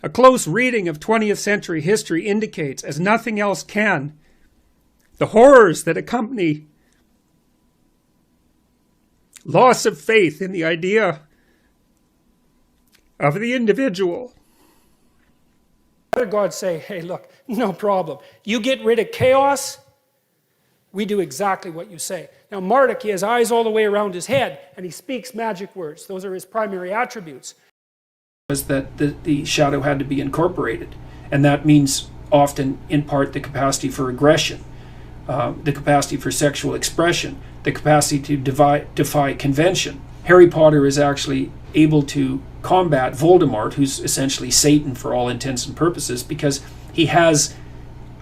A close reading of 20th century history indicates, as nothing else can, the horrors that accompany loss of faith in the idea of the individual. How did God say, hey, look, no problem. You get rid of chaos, we do exactly what you say. Now, Marduk, he has eyes all the way around his head, and he speaks magic words. Those are his primary attributes. Was that the shadow had to be incorporated, and that means often, in part, the capacity for aggression, the capacity for sexual expression, the capacity to defy convention. Harry Potter is actually able to combat Voldemort, who's essentially Satan for all intents and purposes, because he has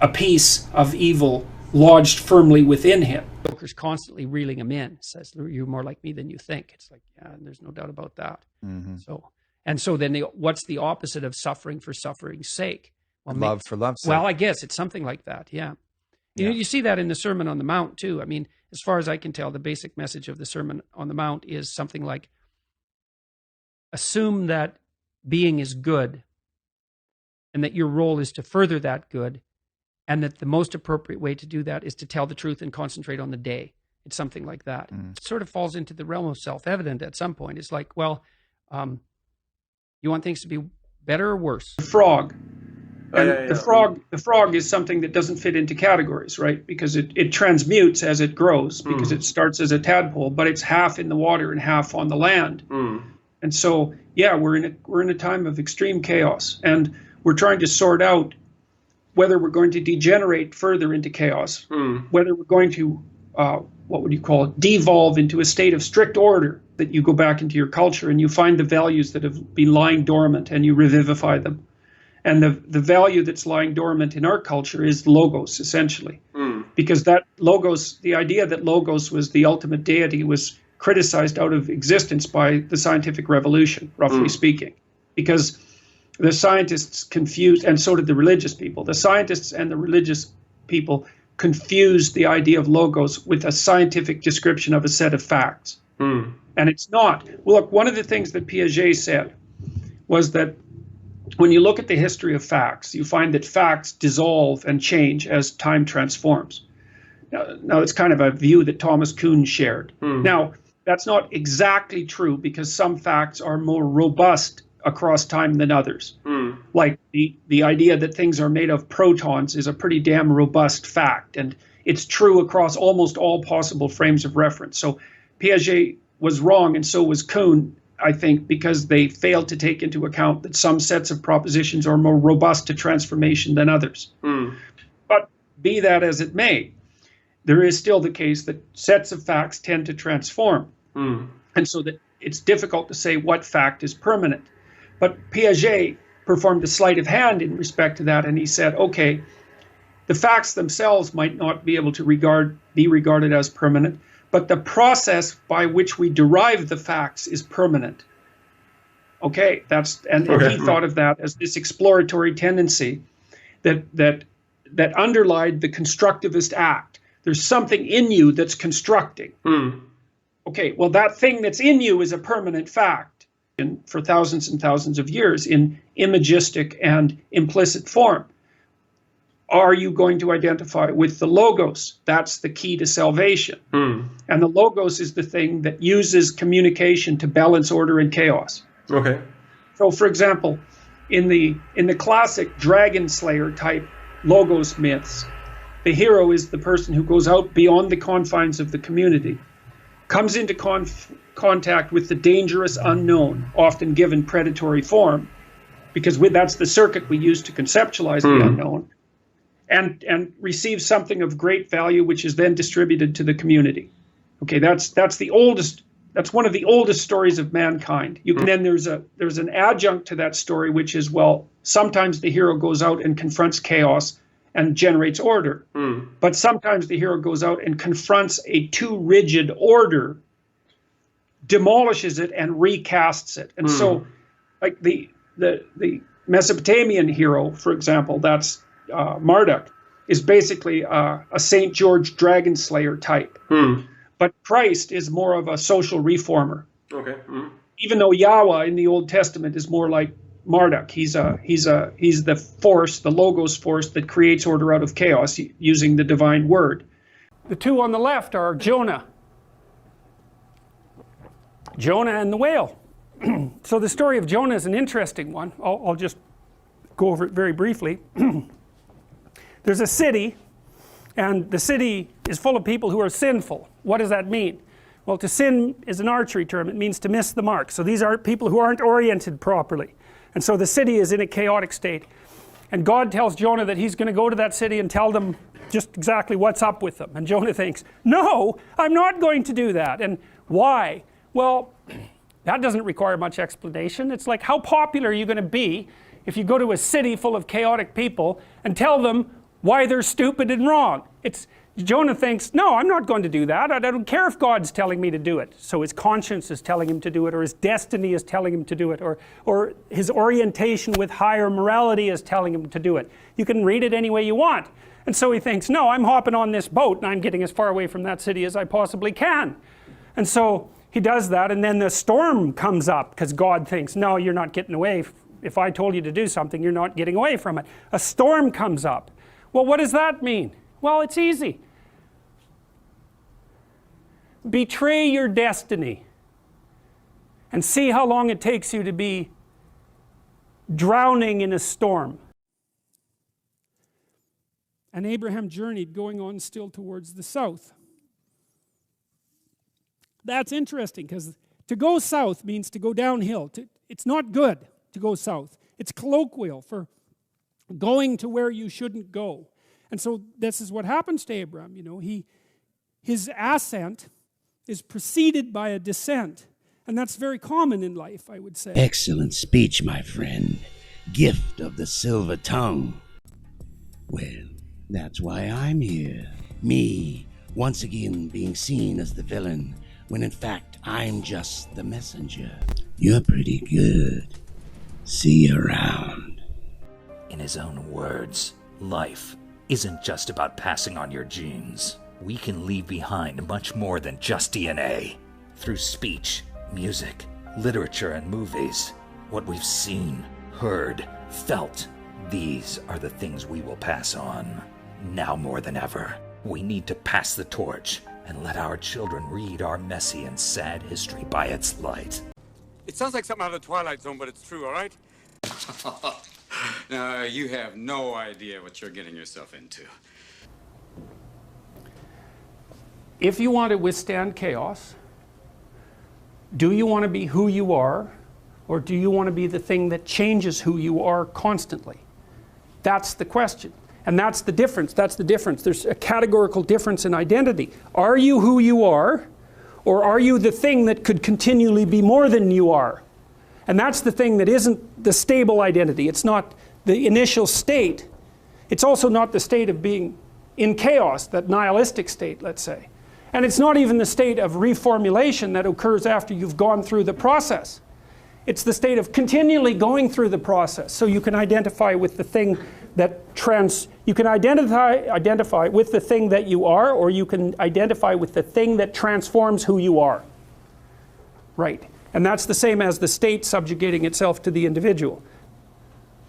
a piece of evil lodged firmly within him. Joker's constantly reeling him in, says, you're more like me than you think. It's like, yeah, there's no doubt about that. Mm-hmm. So then what's the opposite of suffering for suffering's sake? Well, love for love's sake. Well, I guess it's something like that, yeah. You see that in the Sermon on the Mount, too. I mean, as far as I can tell, the basic message of the Sermon on the Mount is something like, assume that being is good, and that your role is to further that good, and that the most appropriate way to do that is to tell the truth and concentrate on the day. It's something like that. It sort of falls into the realm of self-evident at some point. It's like, well, you want things to be better or worse? The frog. The frog is something that doesn't fit into categories, right? Because it transmutes as it grows, because it starts as a tadpole, but it's half in the water and half on the land. And so, yeah, we're in a time of extreme chaos, and we're trying to sort out whether we're going to degenerate further into chaos, whether we're going to, what would you call it, devolve into a state of strict order, that you go back into your culture and you find the values that have been lying dormant and you revivify them. And the value that's lying dormant in our culture is logos, essentially. Because that logos, the idea that logos was the ultimate deity, was criticized out of existence by the scientific revolution, roughly speaking. Because the scientists confused, and so did the religious people. The scientists and the religious people confused the idea of logos with a scientific description of a set of facts. And it's not. Well, look, one of the things that Piaget said was that when you look at the history of facts, you find that facts dissolve and change as time transforms. Now it's kind of a view that Thomas Kuhn shared. Now, that's not exactly true, because some facts are more robust across time than others. Like the idea that things are made of protons is a pretty damn robust fact, and it's true across almost all possible frames of reference. So Piaget was wrong, and so was Kuhn, I think, because they failed to take into account that some sets of propositions are more robust to transformation than others. But be that as it may, there is still the case that sets of facts tend to transform. And so that it's difficult to say what fact is permanent. But Piaget performed a sleight of hand in respect to that, and he said, okay, the facts themselves might not be able to be regarded as permanent, but the process by which we derive the facts is permanent. Okay, and he thought of that as this exploratory tendency that underlied the constructivist act. There's something in you that's constructing. Okay, well, that thing that's in you is a permanent fact, and for thousands and thousands of years in imagistic and implicit form. Are you going to identify with the logos? That's the key to salvation. And the logos is the thing that uses communication to balance order and chaos. Okay. So, for example, in the classic dragon slayer type logos myths, the hero is the person who goes out beyond the confines of the community, comes into contact with the dangerous unknown, often given predatory form, because that's the circuit we use to conceptualize the unknown. And receives something of great value, which is then distributed to the community. Okay, that's one of the oldest stories of mankind. Then there's an adjunct to that story, which is, well, sometimes the hero goes out and confronts chaos and generates order, but sometimes the hero goes out and confronts a too rigid order, demolishes it, and recasts it. And so, like the Mesopotamian hero, for example, that's Marduk, is basically a St. George dragon slayer type. But Christ is more of a social reformer. Okay. Even though Yahweh in the Old Testament is more like Marduk. He's the force, the logos force that creates order out of chaos using the divine word. The two on the left are Jonah and the whale. So the story of Jonah is an interesting one. I'll just go over it very briefly. There's a city, and the city is full of people who are sinful. What does that mean? Well, to sin is an archery term. It means to miss the mark. So these are people who aren't oriented properly. And so the city is in a chaotic state. And God tells Jonah that he's going to go to that city and tell them just exactly what's up with them. And Jonah thinks, no, I'm not going to do that. And why? Well, that doesn't require much explanation. It's like, how popular are you going to be if you go to a city full of chaotic people and tell them why they're stupid and wrong? Jonah thinks, no, I'm not going to do that. I don't care if God's telling me to do it. So his conscience is telling him to do it, or his destiny is telling him to do it, or his orientation with higher morality is telling him to do it. You can read it any way you want. And so he thinks, no, I'm hopping on this boat and I'm getting as far away from that city as I possibly can. And so he does that, and then the storm comes up because God thinks, no, you're not getting away. If I told you to do something, you're not getting away from it. A storm comes up. Well, what does that mean? Well, it's easy. Betray your destiny and see how long it takes you to be drowning in a storm. And Abraham journeyed, going on still towards the south. That's interesting, because to go south means to go downhill. It's not good to go south. It's colloquial for going to where you shouldn't go. And so this is what happens to Abraham. You know, his ascent is preceded by a descent. And that's very common in life, I would say. Excellent speech, my friend. Gift of the silver tongue. Well, that's why I'm here. Me, once again being seen as the villain, when in fact I'm just the messenger. You're pretty good. See you around. In his own words, life isn't just about passing on your genes. We can leave behind much more than just DNA. Through speech, music, literature, and movies, what we've seen, heard, felt, these are the things we will pass on. Now more than ever, we need to pass the torch and let our children read our messy and sad history by its light. It sounds like something out of the Twilight Zone, but it's true, all right? No, you have no idea what you're getting yourself into. If you want to withstand chaos, do you want to be who you are, or do you want to be the thing that changes who you are constantly? That's the question. And that's the difference. That's the difference. There's a categorical difference in identity. Are you who you are, or are you the thing that could continually be more than you are? And that's the thing that isn't the stable identity. It's not the initial state. It's also not the state of being in chaos, that nihilistic state, let's say. And it's not even the state of reformulation that occurs after you've gone through the process. It's the state of continually going through the process. So you can identify with the thing that you can identify with the thing that you are, or you can identify with the thing that transforms who you are. Right. And that's the same as the state subjugating itself to the individual.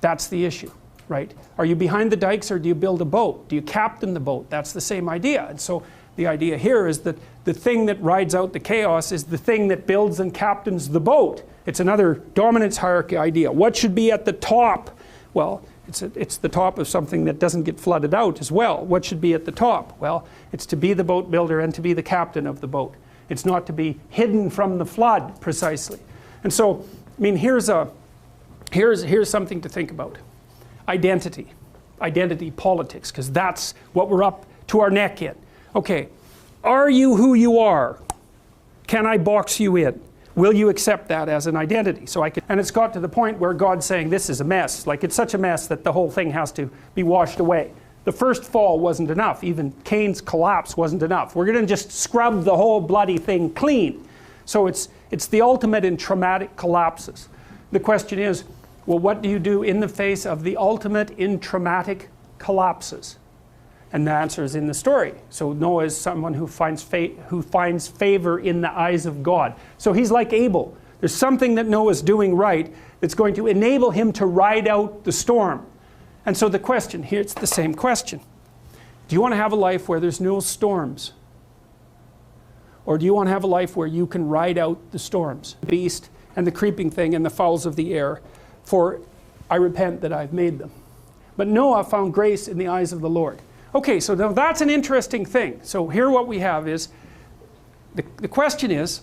That's the issue, right? Are you behind the dikes, or do you build a boat? Do you captain the boat? That's the same idea. And so the idea here is that the thing that rides out the chaos is the thing that builds and captains the boat. It's another dominance hierarchy idea. What should be at the top? Well, it's the top of something that doesn't get flooded out as well. What should be at the top? Well, it's to be the boat builder and to be the captain of the boat. It's not to be hidden from the flood, precisely. And so, I mean, here's something to think about. Identity politics, because that's what we're up to our neck in. Okay, are you who you are? Can I box you in? Will you accept that as an identity? And it's got to the point where God's saying this is a mess. Like, it's such a mess that the whole thing has to be washed away. The first fall wasn't enough. Even Cain's collapse wasn't enough. We're going to just scrub the whole bloody thing clean. So it's the ultimate in traumatic collapses. The question is, well, what do you do in the face of the ultimate in traumatic collapses? And the answer is in the story. So Noah is someone who finds favor in the eyes of God. So he's like Abel. There's something that Noah's doing right that's going to enable him to ride out the storm. And so the question, here it's the same question. Do you want to have a life where there's no storms? Or do you want to have a life where you can ride out the storms, the beast and the creeping thing and the fowls of the air? For I repent that I've made them. But Noah found grace in the eyes of the Lord. Okay, so now that's an interesting thing. So here what we have is, the question is,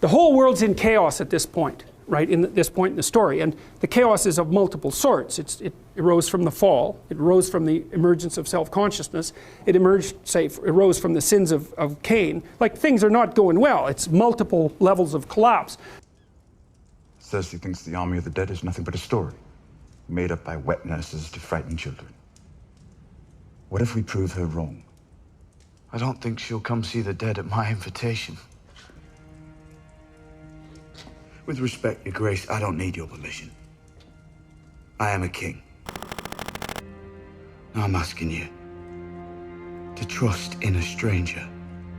the whole world's in chaos at this point, right, this point in the story. And the chaos is of multiple sorts. It arose from the fall. It arose from the emergence of self-consciousness. It arose from the sins of Cain. Like, things are not going well. It's multiple levels of collapse. Cersei thinks the army of the dead is nothing but a story, made up by wet nurses to frighten children. What if we prove her wrong? I don't think she'll come see the dead at my invitation. With respect, Your Grace, I don't need your permission. I am a king. Now I'm asking you to trust in a stranger.